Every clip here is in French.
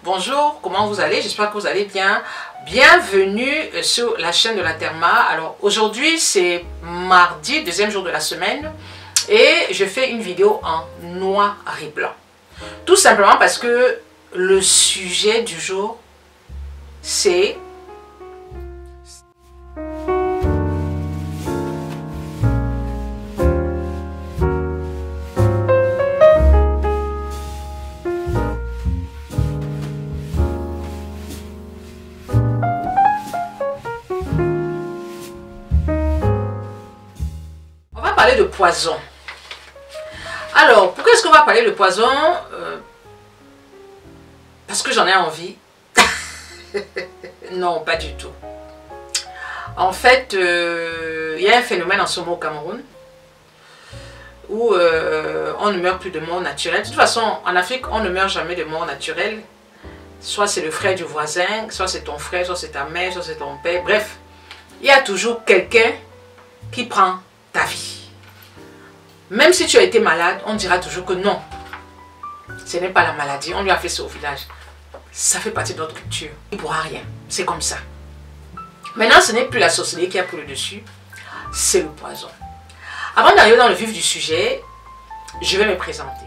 Bonjour, comment vous allez? J'espère que vous allez bien. Bienvenue sur la chaîne de la Therma. Alors aujourd'hui c'est mardi, deuxième jour de la semaine et je fais une vidéo en noir et blanc. Tout simplement parce que le sujet du jour c'est de poison. Alors, pourquoi est-ce qu'on va parler de poison? Parce que j'en ai envie. Non, pas du tout. En fait, il y a un phénomène en ce moment au Cameroun où on ne meurt plus de mort naturelle. De toute façon, en Afrique, on ne meurt jamais de mort naturelle. Soit c'est le frère du voisin, soit c'est ton frère, soit c'est ta mère, soit c'est ton père. Bref, il y a toujours quelqu'un qui prend ta vie. Même si tu as été malade, on dira toujours que non, ce n'est pas la maladie, on lui a fait ça au village. Ça fait partie de notre culture. Il ne pourra rien, c'est comme ça. Maintenant, ce n'est plus la sorcellerie qui a pris le dessus, c'est le poison. Avant d'arriver dans le vif du sujet, je vais me présenter.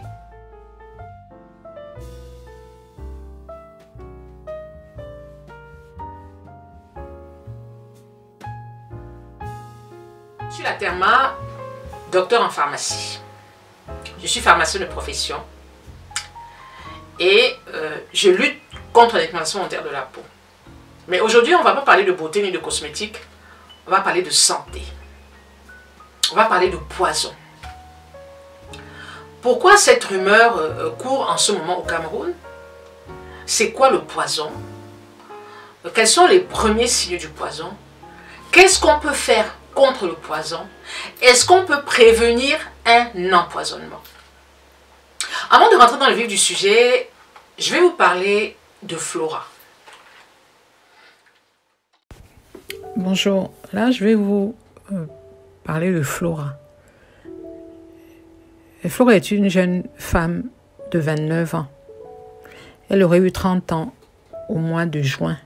Je suis la Therma, docteur en pharmacie. Je suis pharmacien de profession et je lutte contre l'inflammation volontaire de la peau. Mais aujourd'hui, on ne va pas parler de beauté ni de cosmétique, on va parler de santé. On va parler de poison. Pourquoi cette rumeur court en ce moment au Cameroun? C'est quoi le poison? Quels sont les premiers signes du poison? Qu'est-ce qu'on peut faire contre le poison? Est-ce qu'on peut prévenir un empoisonnement? Avant de rentrer dans le vif du sujet, je vais vous parler de Flora. Bonjour, là je vais vous parler de Flora. Et Flora est une jeune femme de 29 ans. Elle aurait eu 30 ans au mois de juin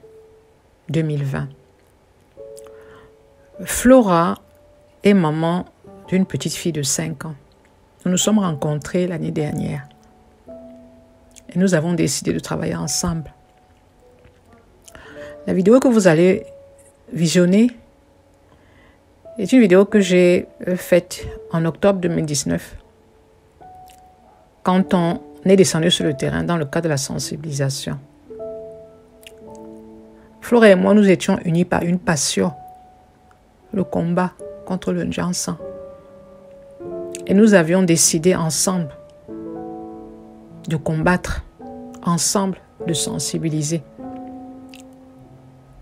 2020. Flora est maman d'une petite fille de 5 ans. Nous nous sommes rencontrés l'année dernière et nous avons décidé de travailler ensemble. La vidéo que vous allez visionner est une vidéo que j'ai faite en octobre 2019 quand on est descendu sur le terrain dans le cadre de la sensibilisation. Flora et moi, nous étions unis par une passion, le combat contre le Janssen. Et nous avions décidé ensemble de combattre, ensemble de sensibiliser.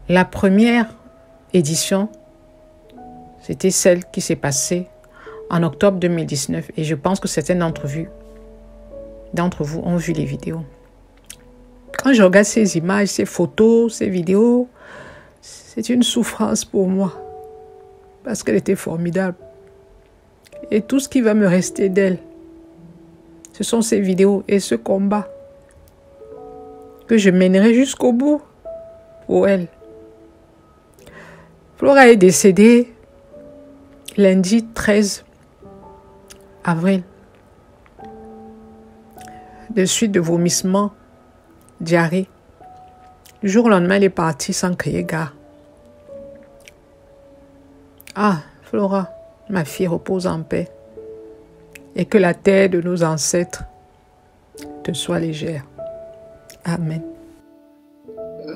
La première édition, c'était celle qui s'est passée en octobre 2019 et je pense que certains d'entre vous ont vu les vidéos. Quand je regarde ces images, ces photos, ces vidéos, c'est une souffrance pour moi parce qu'elle était formidable. Et tout ce qui va me rester d'elle, ce sont ces vidéos et ce combat que je mènerai jusqu'au bout pour elle. Flora est décédée lundi 13 avril de suite de vomissements, diarrhée. Du jour au lendemain, elle est partie sans crier gare. Ah, Flora, ma fille, repose en paix et que la terre de nos ancêtres te soit légère. Amen.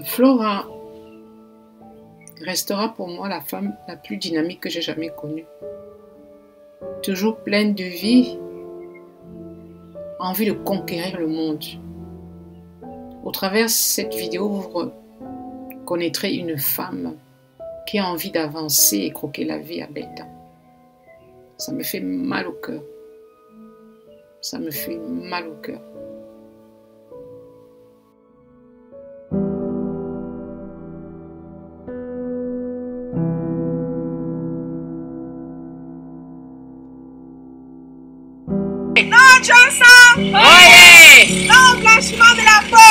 Flora restera pour moi la femme la plus dynamique que j'ai jamais connue. Toujours pleine de vie, envie de conquérir le monde. Au travers de cette vidéo, vous connaîtrez une femme qui a envie d'avancer et croquer la vie à belles dents. Ça me fait mal au cœur. Ça me fait mal au cœur. Non, Janssen! Oye! Non, blanchiment de la peau!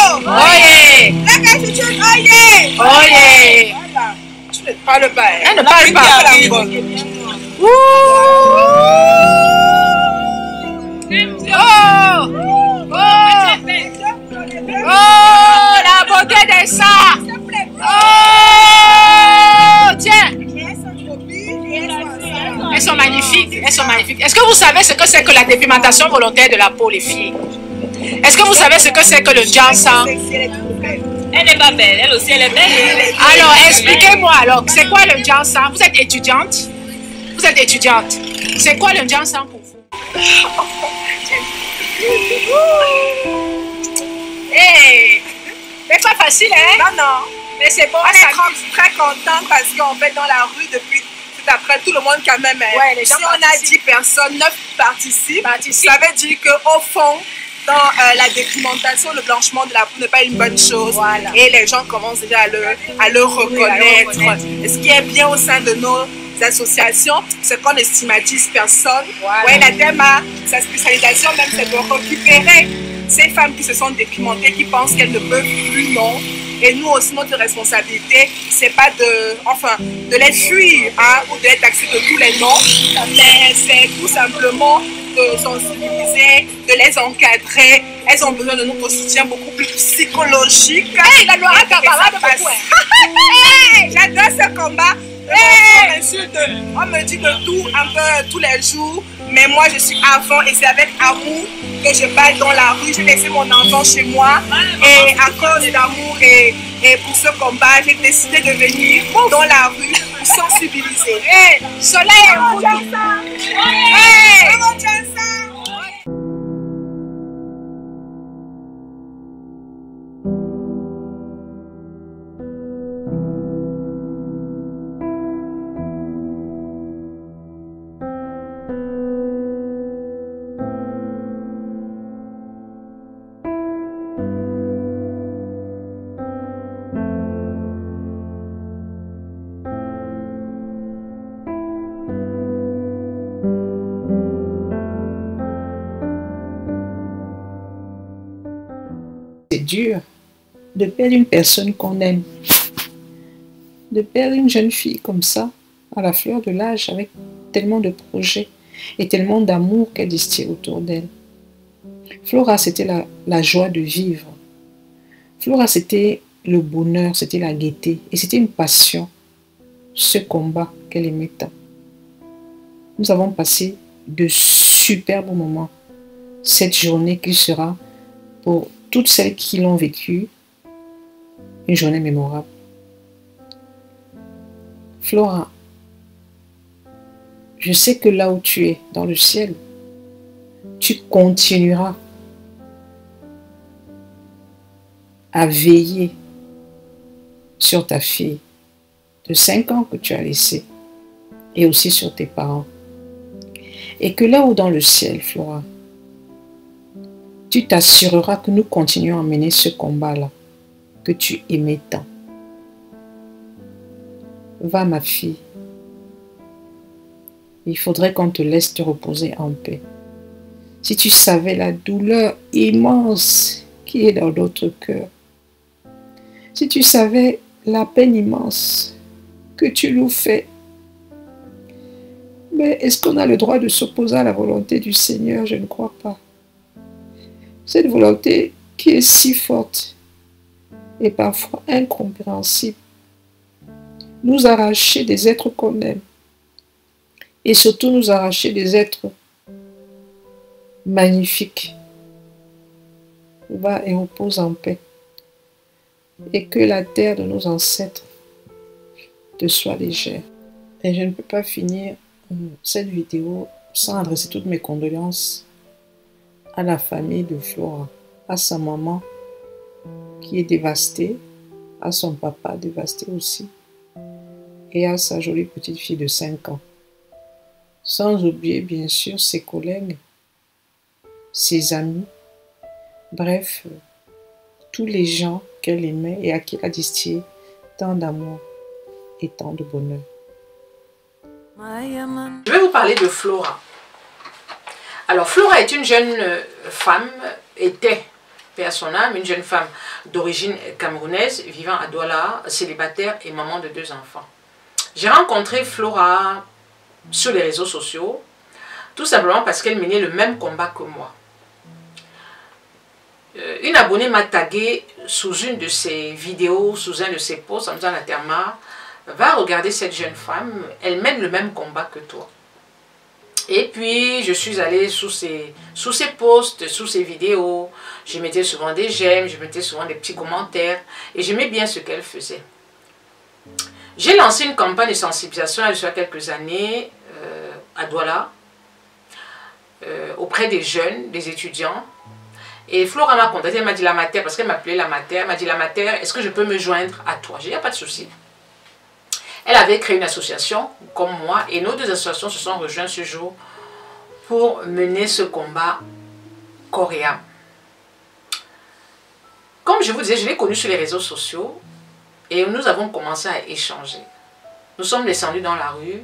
parle pas. Elle ne parle pas. Oh, la beauté des ça. Oh, tiens. Elles sont magnifiques. Elles sont magnifiques. Est-ce que vous savez ce que c'est que la dépigmentation volontaire de la peau, les filles? Est-ce que vous savez ce que c'est que le ginseng? Elle n'est pas belle, elle aussi elle est belle. Alors, expliquez-moi alors, c'est quoi le ginseng? Vous êtes étudiante? Vous êtes étudiante. C'est quoi le ginseng pour vous? Hey, c'est pas facile, hein? Non, non. Mais c'est bon. On est très contente parce qu'en fait, dans la rue, depuis tout après, tout le monde quand même. Ouais, les gens si on a 10 personnes, 9 participent. Ça veut dire qu'au fond, dans la dépigmentation, le blanchiment de la peau n'est pas une bonne chose. Voilà. Et les gens commencent déjà à le reconnaître. Et ce qui est bien au sein de nos associations, c'est qu'on ne stigmatise personne. Voilà. Ouais, la thème a sa spécialisation même, c'est de récupérer ces femmes qui se sont dépigmentées, qui pensent qu'elles ne peuvent plus, non. Et nous aussi, notre responsabilité, c'est pas de les fuir, hein, ou de les taxer de tous les noms, mais c'est tout simplement de sensibiliser, de les encadrer. Elles ont besoin de notre soutien beaucoup plus psychologique. Hey, la Laura Kabbalah de beaucoup. J'adore ce combat. On me dit de tout un peu tous les jours, mais moi je suis avant et c'est avec amour que je bats dans la rue. J'ai laissé mon enfant chez moi et à cause d'amour et pour ce combat, j'ai décidé de venir dans la rue pour sensibiliser. Hey, soleil, C'est dur de perdre une personne qu'on aime, de perdre une jeune fille comme ça, à la fleur de l'âge, avec tellement de projets et tellement d'amour qu'elle distille autour d'elle. Flora, c'était la joie de vivre. Flora, c'était le bonheur, c'était la gaieté et c'était une passion, ce combat qu'elle aimait tant. Nous avons passé de superbes moments. Cette journée qui sera pour toutes celles qui l'ont vécue, une journée mémorable. Flora, je sais que là où tu es, dans le ciel, tu continueras à veiller sur ta fille de 5 ans que tu as laissée et aussi sur tes parents. Et que là où dans le ciel, Flora, tu t'assureras que nous continuons à mener ce combat-là que tu aimais tant. Va ma fille, il faudrait qu'on te laisse te reposer en paix. Si tu savais la douleur immense qui est dans notre cœur, si tu savais la peine immense que tu nous fais, mais est-ce qu'on a le droit de s'opposer à la volonté du Seigneur? Je ne crois pas. Cette volonté qui est si forte et parfois incompréhensible, nous arracher des êtres qu'on aime et surtout nous arracher des êtres magnifiques. Va et repose en paix et que la terre de nos ancêtres te soit légère. Et je ne peux pas finir cette vidéo sans adresser toutes mes condoléances à la famille de Flora, à sa maman qui est dévastée, à son papa dévasté aussi, et à sa jolie petite fille de 5 ans. Sans oublier bien sûr ses collègues, ses amis, bref, tous les gens qu'elle aimait et à qui elle a distillé tant d'amour et tant de bonheur. Je vais vous parler de Flora. Alors Flora est une jeune femme, était, paix à son âme, une jeune femme d'origine camerounaise, vivant à Douala, célibataire et maman de 2 enfants. J'ai rencontré Flora sur les réseaux sociaux, tout simplement parce qu'elle menait le même combat que moi. Une abonnée m'a tagué sous une de ses vidéos, sous un de ses posts en me disant: Naterma, va regarder cette jeune femme, elle mène le même combat que toi. Et puis je suis allée sous ses posts, sous ses vidéos, je mettais souvent des j'aime, je mettais souvent des petits commentaires et j'aimais bien ce qu'elle faisait. J'ai lancé une campagne de sensibilisation il y a quelques années à Douala, auprès des jeunes, des étudiants. Et Flora m'a contacté, elle m'a dit: la Mater, parce qu'elle m'appelait la Mater, elle m'a dit: la Mater, est-ce que je peux me joindre à toi? J'ai dit: il n'y a pas de souci. Elle avait créé une association comme moi et nos deux associations se sont rejointes ce jour pour mener ce combat corps et âme. Comme je vous disais, je l'ai connue sur les réseaux sociaux et nous avons commencé à échanger. Nous sommes descendus dans la rue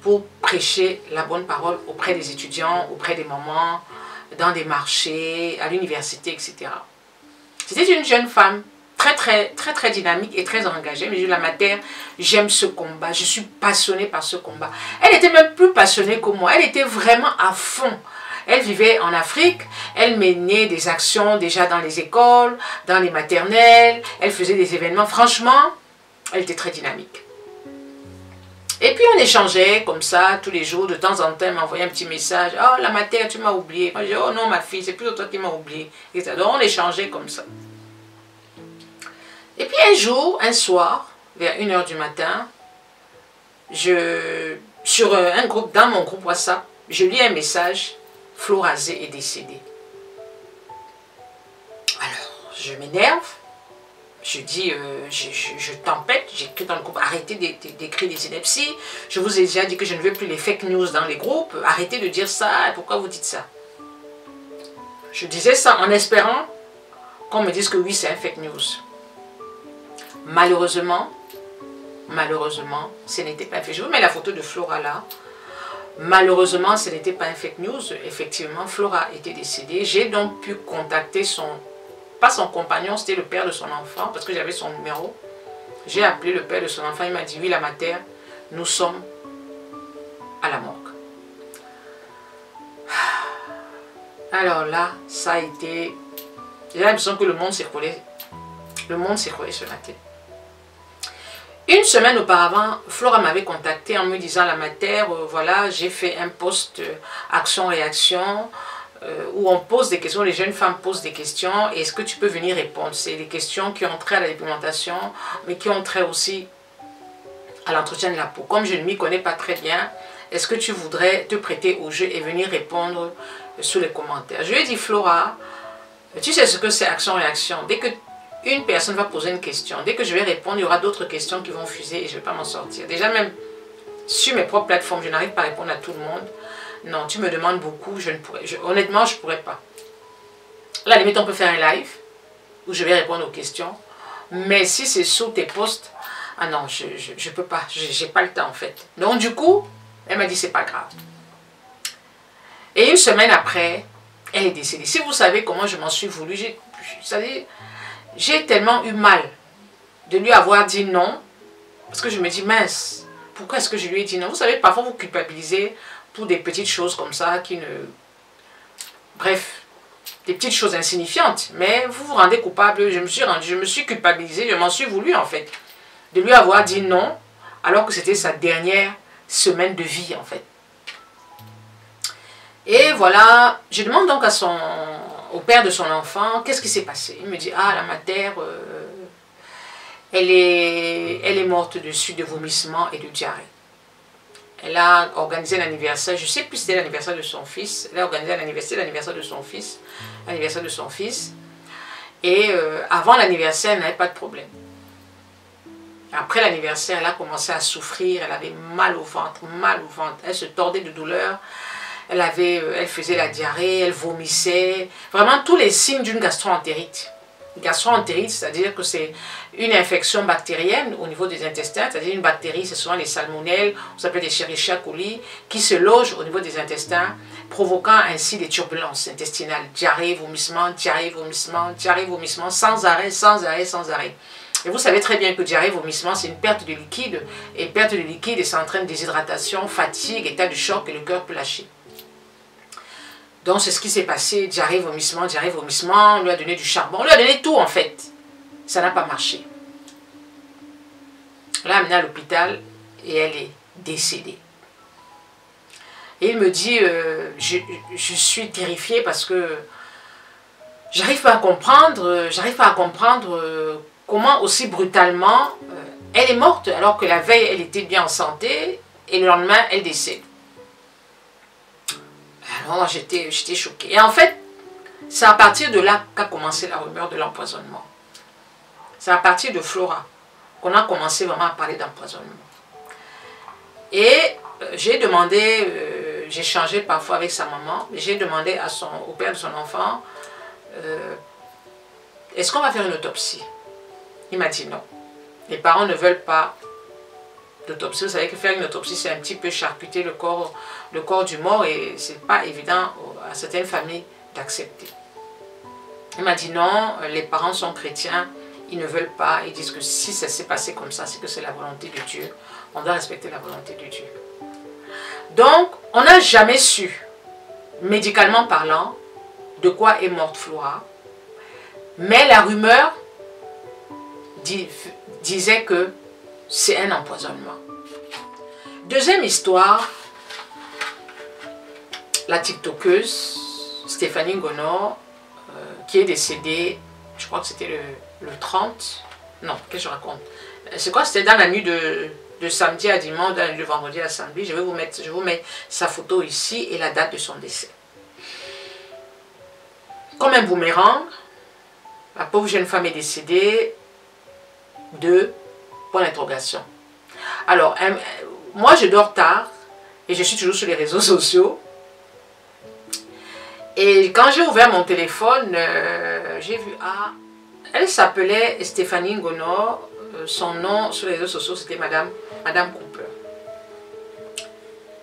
pour prêcher la bonne parole auprès des étudiants, auprès des mamans, dans des marchés, à l'université, etc. C'était une jeune femme très dynamique et très engagée. Mais je dis: la Mater, j'aime ce combat, je suis passionnée par ce combat. Elle était même plus passionnée que moi, elle était vraiment à fond. Elle vivait en Afrique, elle menait des actions déjà dans les écoles, dans les maternelles, elle faisait des événements. Franchement, elle était très dynamique. Et puis on échangeait comme ça tous les jours, de temps en temps, elle m'envoyait un petit message: oh la Mater, tu m'as oublié. Moi je dis: oh non ma fille, c'est plutôt toi qui m'as oublié. Et donc on échangeait comme ça. Et puis un jour, un soir, vers 1 h du matin, sur un groupe, dans mon groupe WhatsApp, je lis un message: Flora Zé est décédée. Alors, je m'énerve. Je dis, je tempête, j'écris dans le groupe: arrêtez d'écrire des inepties. Je vous ai déjà dit que je ne veux plus les fake news dans les groupes. Arrêtez de dire ça, pourquoi vous dites ça? Je disais ça en espérant qu'on me dise que oui, c'est un fake news. Malheureusement, ce n'était pas un fake news. Je vous mets la photo de Flora là. Malheureusement, ce n'était pas un fake news. Effectivement, Flora était décédée. J'ai donc pu contacter pas son compagnon, c'était le père de son enfant, parce que j'avais son numéro. J'ai appelé le père de son enfant, il m'a dit: oui, la Mater, nous sommes à la morgue. Alors là, ça a été... J'ai l'impression que le monde s'écroulait. Le monde s'écroulait sur la tête. Une semaine auparavant, Flora m'avait contacté en me disant: la Mater, voilà, j'ai fait un post action-réaction où on pose des questions, les jeunes femmes posent des questions, et est-ce que tu peux venir répondre? C'est des questions qui ont trait à la dépigmentation, mais qui ont trait aussi à l'entretien de la peau. Comme je ne m'y connais pas très bien, est-ce que tu voudrais te prêter au jeu et venir répondre sous les commentaires? Je lui ai dit: Flora, tu sais ce que c'est action-réaction. Dès que une personne va poser une question, dès que je vais répondre, il y aura d'autres questions qui vont fuser et je ne vais pas m'en sortir. Déjà même sur mes propres plateformes, je n'arrive pas à répondre à tout le monde. Non, tu me demandes beaucoup, je ne pourrais, honnêtement, je ne pourrais pas. À la limite, on peut faire un live où je vais répondre aux questions. Mais si c'est sous tes posts, ah non, je ne peux pas, je n'ai pas le temps en fait. Donc du coup, elle m'a dit: c'est pas grave. Et une semaine après, elle est décédée. Si vous savez comment je m'en suis voulu, j'ai tellement eu mal de lui avoir dit non. Parce que je me dis: mince, pourquoi est-ce que je lui ai dit non? Vous savez, parfois vous culpabilisez pour des petites choses comme ça qui ne... Bref, des petites choses insignifiantes. Mais vous vous rendez coupable, je me suis culpabilisée, je m'en suis voulu en fait. De lui avoir dit non, alors que c'était sa dernière semaine de vie en fait. Et voilà, je demande donc au père de son enfant, qu'est-ce qui s'est passé? Il me dit: ah, la Mater, elle est morte de suite de vomissements et de diarrhée. Elle a organisé un anniversaire, je ne sais plus si c'était l'anniversaire de son fils. Elle a organisé l'anniversaire de son fils. Et avant l'anniversaire, elle n'avait pas de problème. Après l'anniversaire, elle a commencé à souffrir, elle avait mal au ventre. Elle se tordait de douleur. Elle faisait la diarrhée, elle vomissait. Vraiment tous les signes d'une gastro-entérite. Gastro-entérite, c'est-à-dire que c'est une infection bactérienne au niveau des intestins, c'est-à-dire une bactérie, c'est souvent les salmonelles, on s'appelle des Escherichia coli, qui se logent au niveau des intestins, provoquant ainsi des turbulences intestinales, diarrhée, vomissement, sans arrêt. Et vous savez très bien que diarrhée, vomissement, c'est une perte de liquide. Et perte de liquide, ça entraîne déshydratation, fatigue, état de choc et le cœur peut lâcher. Donc c'est ce qui s'est passé, diarrhée, vomissement, on lui a donné du charbon, on lui a donné tout en fait. Ça n'a pas marché. On l'a amenée à l'hôpital et elle est décédée. Et il me dit, je suis terrifiée parce que j'arrive pas à comprendre, comment aussi brutalement elle est morte alors que la veille elle était bien en santé et le lendemain elle décède. Alors j'étais choquée. Et en fait, c'est à partir de là qu'a commencé la rumeur de l'empoisonnement. C'est à partir de Flora qu'on a commencé vraiment à parler d'empoisonnement. Et j'ai demandé, j'ai échangé parfois avec sa maman, j'ai demandé au père de son enfant, est-ce qu'on va faire une autopsie? Il m'a dit non. Les parents ne veulent pas d'autopsie. Vous savez que faire une autopsie, c'est un petit peu charcuter le corps du mort et c'est pas évident à certaines familles d'accepter. Il m'a dit non, les parents sont chrétiens, ils ne veulent pas, ils disent que si ça s'est passé comme ça, c'est que c'est la volonté de Dieu. On doit respecter la volonté de Dieu. Donc, on n'a jamais su, médicalement parlant, de quoi est morte Flora. Mais la rumeur disait que c'est un empoisonnement. Deuxième histoire, la tiktokeuse Stéphanie Ngonor, qui est décédée, je crois que c'était le 30, non, qu'est-ce que je raconte? C'est quoi? C'était dans la nuit de samedi à dimanche, dans la nuit de vendredi à samedi. Je vous mets sa photo ici et la date de son décès. Comme un boomerang, la pauvre jeune femme est décédée de point d'interrogation. Alors, moi je dors tard et je suis toujours sur les réseaux sociaux. Et quand j'ai ouvert mon téléphone, j'ai vu, ah, elle s'appelait Stéphanie Ngonor, son nom sur les réseaux sociaux c'était Madame Cooper.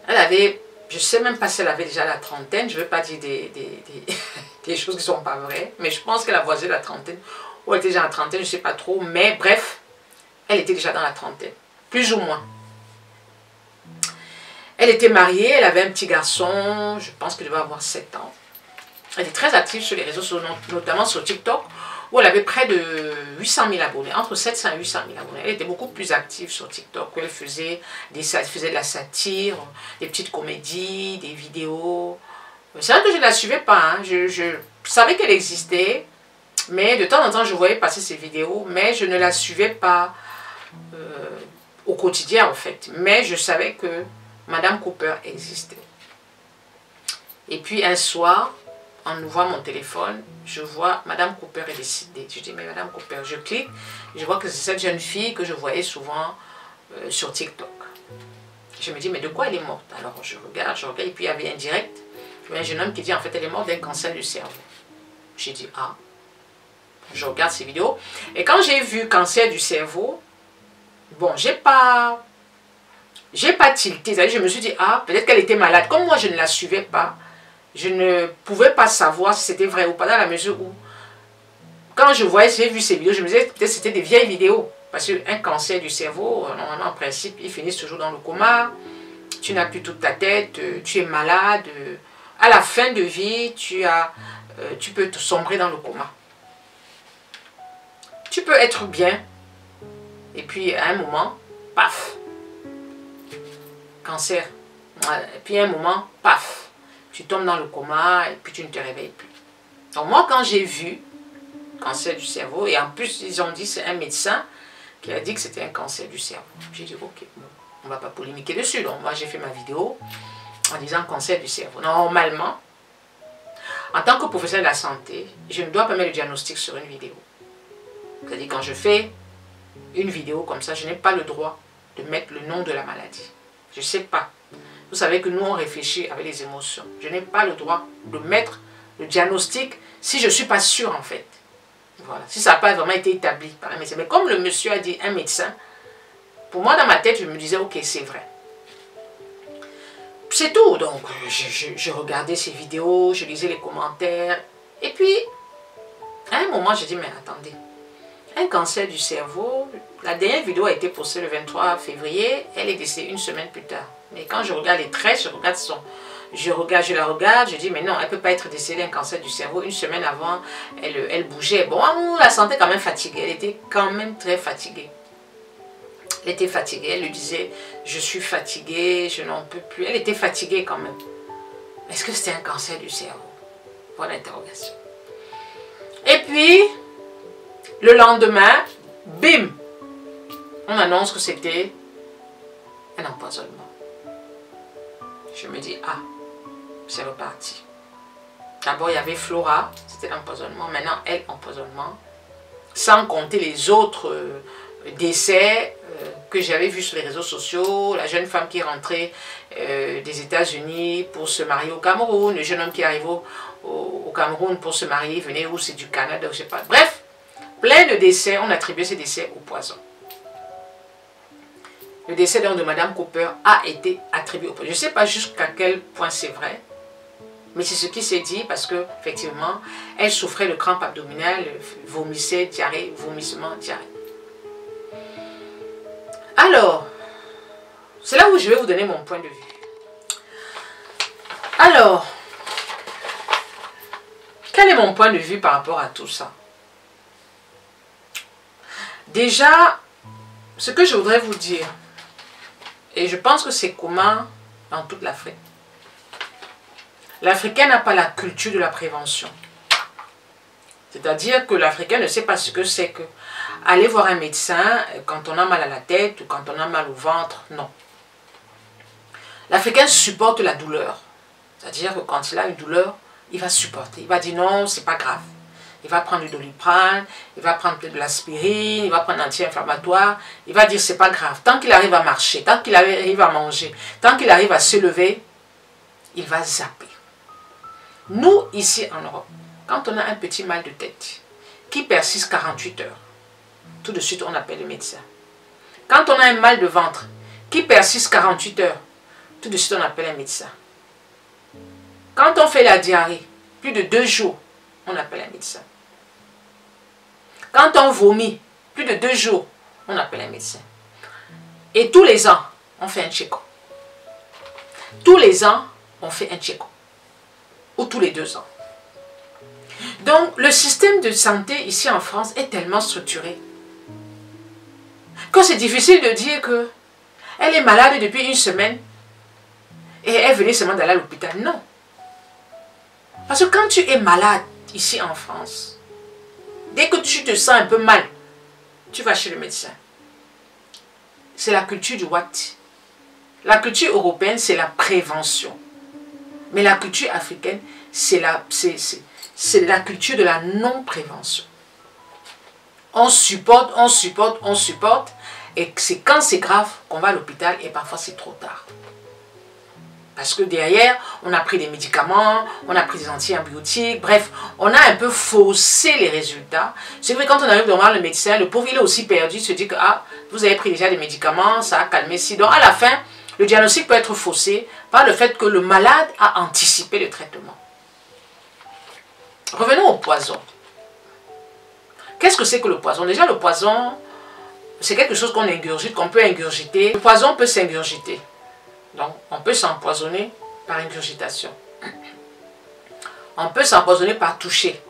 Elle avait, je ne sais même pas si elle avait déjà la trentaine, je ne veux pas dire des choses qui ne sont pas vraies, mais je pense qu'elle a voisé la trentaine, ou elle était déjà en trentaine, je ne sais pas trop, mais bref, elle était déjà dans la trentaine, plus ou moins. Elle était mariée, elle avait un petit garçon, je pense qu'il devait avoir 7 ans. Elle était très active sur les réseaux sociaux, notamment sur TikTok, où elle avait près de 800 000 abonnés, entre 700 et 800 000 abonnés. Elle était beaucoup plus active sur TikTok, où elle faisait de la satire, des petites comédies, des vidéos. C'est vrai que je ne la suivais pas, hein. Je savais qu'elle existait, mais de temps en temps, je voyais passer ses vidéos, mais je ne la suivais pas au quotidien, en fait. Mais je savais que Madame Cooper existait. Et puis un soir, en ouvrant mon téléphone, je vois Madame Cooper est décédée. Je dis, mais Madame Cooper, je clique, je vois que c'est cette jeune fille que je voyais souvent sur TikTok. Je me dis, mais de quoi elle est morte? Alors je regarde, et puis il y avait un direct. Il y a un jeune homme qui dit, en fait, elle est morte d'un cancer du cerveau. J'ai dit, ah. Je regarde ces vidéos. Et quand j'ai vu cancer du cerveau, bon, j'ai pas tilté. Je me suis dit, ah, peut-être qu'elle était malade. Comme moi, je ne la suivais pas, je ne pouvais pas savoir si c'était vrai ou pas, dans la mesure où, quand j'ai vu ces vidéos, je me disais peut-être que c'était des vieilles vidéos. Parce qu'un cancer du cerveau, normalement, en principe, ils finissent toujours dans le coma. Tu n'as plus toute ta tête, tu es malade. À la fin de vie, tu peux te sombrer dans le coma. Tu peux être bien, et puis à un moment, paf, cancer. Et puis à un moment, paf, tu tombes dans le coma, et puis tu ne te réveilles plus. Donc moi, quand j'ai vu cancer du cerveau, et en plus, ils ont dit, c'est un médecin qui a dit que c'était un cancer du cerveau. J'ai dit, ok, bon, on ne va pas polémiquer dessus. Donc moi, j'ai fait ma vidéo en disant cancer du cerveau. Normalement, en tant que professionnel de la santé, je ne dois pas mettre le diagnostic sur une vidéo. C'est-à-dire, quand je fais une vidéo comme ça, je n'ai pas le droit de mettre le nom de la maladie. Je ne sais pas. Vous savez que nous, on réfléchit avec les émotions. Je n'ai pas le droit de mettre le diagnostic si je ne suis pas sûre, en fait. Voilà. Si ça n'a pas vraiment été établi par un médecin. Mais comme le monsieur a dit un médecin, pour moi, dans ma tête, je me disais, ok, c'est vrai. C'est tout. Donc, je regardais ces vidéos, je lisais les commentaires. Et puis, à un moment, je dis, mais attendez. un cancer du cerveau. La dernière vidéo a été postée le 23 février. Elle est décédée une semaine plus tard. Mais quand je regarde les traits, je la regarde, je dis mais non, elle ne peut pas être décédée d'un cancer du cerveau. Une semaine avant, elle bougeait. Bon, on la sentait quand même fatiguée. Elle était quand même très fatiguée. Elle était fatiguée. Elle lui disait, je suis fatiguée, je n'en peux plus. Elle était fatiguée quand même. Est-ce que c'était un cancer du cerveau? Point d'interrogation. Et puis, le lendemain, bim, on annonce que c'était un empoisonnement. Je me dis, ah, c'est reparti. D'abord, il y avait Flora, c'était l'empoisonnement. Maintenant, elle, empoisonnement. Sans compter les autres décès que j'avais vus sur les réseaux sociaux. La jeune femme qui est rentrée des États-Unis pour se marier au Cameroun. Le jeune homme qui arrive au Cameroun pour se marier, venait où c'est du Canada, je sais pas. Bref, plein de décès. On attribuait ces décès au poison. Le décès de Madame Cooper a été attribué au poison. Je ne sais pas jusqu'à quel point c'est vrai. Mais c'est ce qui s'est dit parce que effectivement, elle souffrait de crampes abdominales, vomissait, diarrhée, vomissement, diarrhée. Alors, c'est là où je vais vous donner mon point de vue. Alors, quel est mon point de vue par rapport à tout ça? Déjà, ce que je voudrais vous dire, et je pense que c'est commun dans toute l'Afrique. L'Africain n'a pas la culture de la prévention. C'est-à-dire que l'Africain ne sait pas ce que c'est que aller voir un médecin quand on a mal à la tête ou quand on a mal au ventre, non. L'Africain supporte la douleur. C'est-à-dire que quand il a une douleur, il va supporter. Il va dire non, c'est pas grave. Il va prendre du Doliprane, il va prendre de l'aspirine, il va prendre un anti-inflammatoire. Il va dire c'est pas grave. Tant qu'il arrive à marcher, tant qu'il arrive à manger, tant qu'il arrive à se lever, il va zapper. Nous, ici en Europe, quand on a un petit mal de tête qui persiste 48 heures, tout de suite on appelle le médecin. Quand on a un mal de ventre qui persiste 48 heures, tout de suite on appelle un médecin. Quand on fait la diarrhée, plus de 2 jours, on appelle un médecin. Quand on vomit, plus de 2 jours, on appelle un médecin. Et tous les ans, on fait un check-up. Tous les ans, on fait un check-up. Ou tous les 2 ans. Donc, le système de santé ici en France est tellement structuré que c'est difficile de dire que elle est malade depuis une semaine et elle venait seulement d'aller à l'hôpital. Non. Parce que quand tu es malade ici en France, dès que tu te sens un peu mal, tu vas chez le médecin. C'est la culture du what? La culture européenne, c'est la prévention. Mais la culture africaine, c'est la culture de la non-prévention. On supporte, on supporte, on supporte. Et c'est quand c'est grave qu'on va à l'hôpital et parfois c'est trop tard. Parce que derrière, on a pris des médicaments, on a pris des antibiotiques, bref, on a un peu faussé les résultats. C'est vrai, quand on arrive devant le médecin, le pauvre il est aussi perdu, il se dit que ah, vous avez pris déjà des médicaments, ça a calmé. Si. Donc à la fin, le diagnostic peut être faussé par le fait que le malade a anticipé le traitement. Revenons au poison. Qu'est-ce que c'est que le poison? Déjà, le poison, c'est quelque chose qu'on ingurgite, qu'on peut ingurgiter. Le poison peut s'ingurgiter. Donc, on peut s'empoisonner par ingurgitation. On peut s'empoisonner par toucher.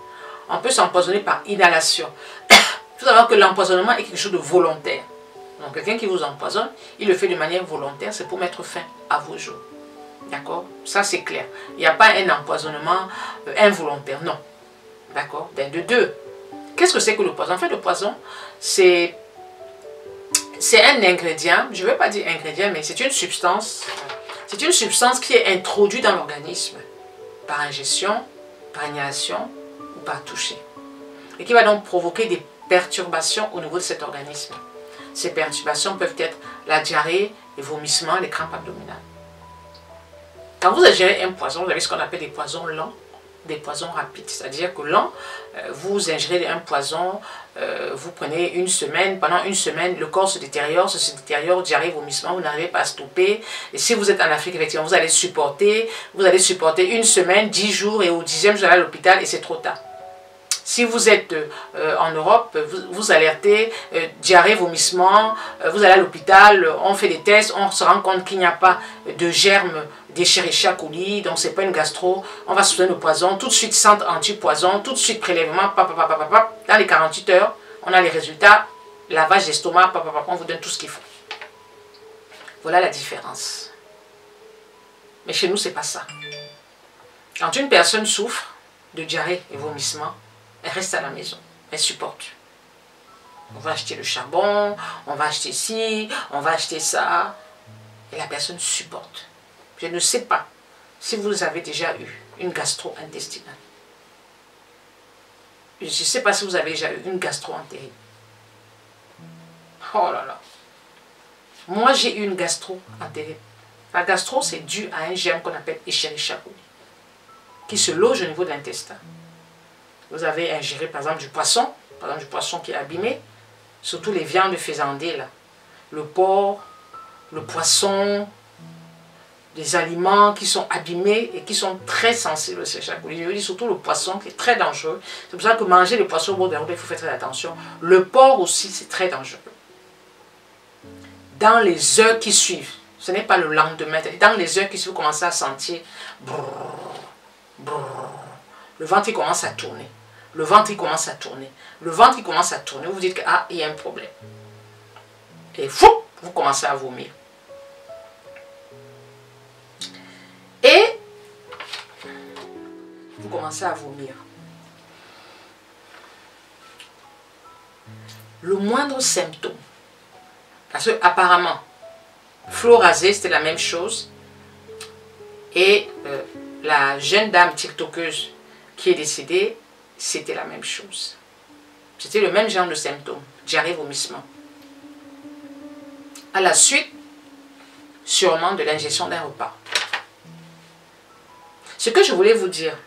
On peut s'empoisonner par inhalation. Il faut savoir que l'empoisonnement est quelque chose de volontaire. Donc, quelqu'un qui vous empoisonne, il le fait de manière volontaire, c'est pour mettre fin à vos jours. D'accord? Ça, c'est clair. Il n'y a pas un empoisonnement involontaire, non. D'accord? De deux. Qu'est-ce que c'est que le poison? En fait, le poison, c'est un ingrédient, je ne vais pas dire ingrédient, mais c'est une substance. C'est une substance qui est introduite dans l'organisme par ingestion, par inhalation ou par toucher. Et qui va donc provoquer des perturbations au niveau de cet organisme. Ces perturbations peuvent être la diarrhée, les vomissements, les crampes abdominales. Quand vous ingérez un poison, vous avez ce qu'on appelle des poisons lents, des poisons rapides. C'est-à-dire que lent, vous ingérez un poison, vous prenez une semaine, pendant une semaine, le corps se détériore, diarrhée, vomissement, vous n'arrivez pas à stopper. Et si vous êtes en Afrique, effectivement, vous allez supporter une semaine, 10 jours, et au 10e, vous allez à l'hôpital et c'est trop tard. Si vous êtes en Europe, vous alertez, diarrhée, vomissement, vous allez à l'hôpital, on fait des tests, on se rend compte qu'il n'y a pas de germes d'Escherichia coli, donc c'est pas une gastro, on va soigner le poison, tout de suite centre anti-poison, tout de suite prélèvement, dans les 48 heures, on a les résultats, lavage d'estomac, on vous donne tout ce qu'il faut. Voilà la différence. Mais chez nous, c'est pas ça. Quand une personne souffre de diarrhée et vomissement, elle reste à la maison, elle supporte. On va acheter le charbon, on va acheter ci, on va acheter ça, et la personne supporte. Je ne sais pas si vous avez déjà eu une gastro-intestinale. Je ne sais pas si vous avez déjà eu une gastro-entérite. Oh là là. Moi, j'ai eu une gastro-entérite. La gastro, c'est dû à un germe qu'on appelle Escherichia coli, qui se loge au niveau de l'intestin. Vous avez ingéré, par exemple, du poisson qui est abîmé, surtout les viandes faisandées, là. Le porc, le poisson, des aliments qui sont abîmés et qui sont très sensibles au Escherichia coli. Je dis surtout le poisson qui est très dangereux. C'est pour ça que manger le poisson au bord de la route, il faut faire très attention. Le porc aussi, c'est très dangereux. Dans les heures qui suivent, ce n'est pas le lendemain, dans les heures qui suivent, vous commencez à sentir le ventre commence à tourner. Le ventre commence à tourner. Le ventre commence à tourner. Vous vous dites que ah, il y a un problème. Et fou, vous commencez à vomir. Et vous commencez à vomir. Le moindre symptôme, parce que apparemment, Flo Rasé, c'était la même chose. Et la jeune dame tiktokeuse qui est décédée, c'était la même chose. C'était le même genre de symptômes, diarrhée, vomissement. À la suite, sûrement de l'ingestion d'un repas. Ce que je voulais vous dire,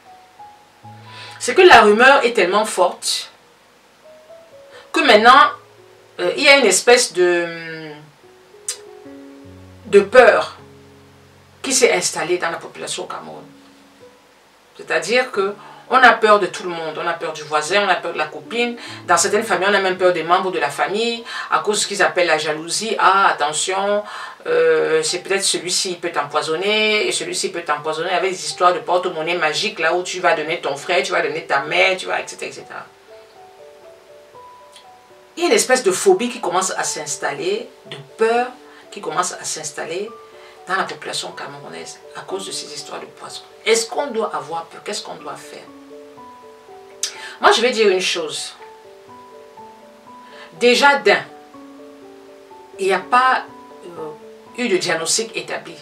c'est que la rumeur est tellement forte que maintenant, il y a une espèce de peur qui s'est installée dans la population au Cameroun. C'est-à-dire que on a peur de tout le monde, on a peur du voisin, on a peur de la copine. Dans certaines familles, on a même peur des membres de la famille à cause de ce qu'ils appellent la jalousie. Ah, attention, c'est peut-être celui-ci peut t'empoisonner et celui-ci peut t'empoisonner avec des histoires de porte-monnaie magique là où tu vas donner ton frère, tu vas donner ta mère, tu vas, etc., etc. Il y a une espèce de phobie qui commence à s'installer, de peur qui commence à s'installer dans la population camerounaise à cause de ces histoires de poison. Est-ce qu'on doit avoir peur? Qu'est-ce qu'on doit faire? Moi, je vais dire une chose. Déjà d'un, il n'y a pas eu de diagnostic établi.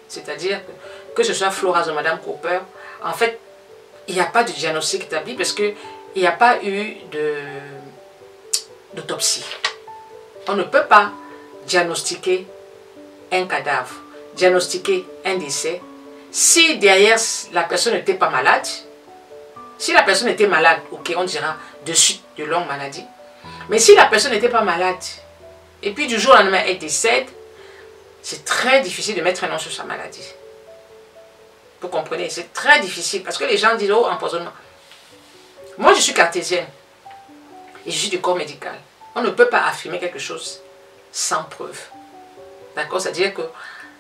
C'est-à-dire que ce soit Flo Rasé ou Madame Cooper, en fait, il n'y a pas de diagnostic établi parce qu'il n'y a pas eu d'autopsie. On ne peut pas diagnostiquer un cadavre, diagnostiquer un décès, si derrière la personne n'était pas malade. Si la personne était malade, ok, on dira de suite de longue maladie. Mais si la personne n'était pas malade, et puis du jour au lendemain elle décède, c'est très difficile de mettre un nom sur sa maladie. Vous comprenez? C'est très difficile parce que les gens disent, oh, empoisonnement. Moi, je suis cartésienne et je suis du corps médical. On ne peut pas affirmer quelque chose sans preuve. D'accord? C'est-à-dire que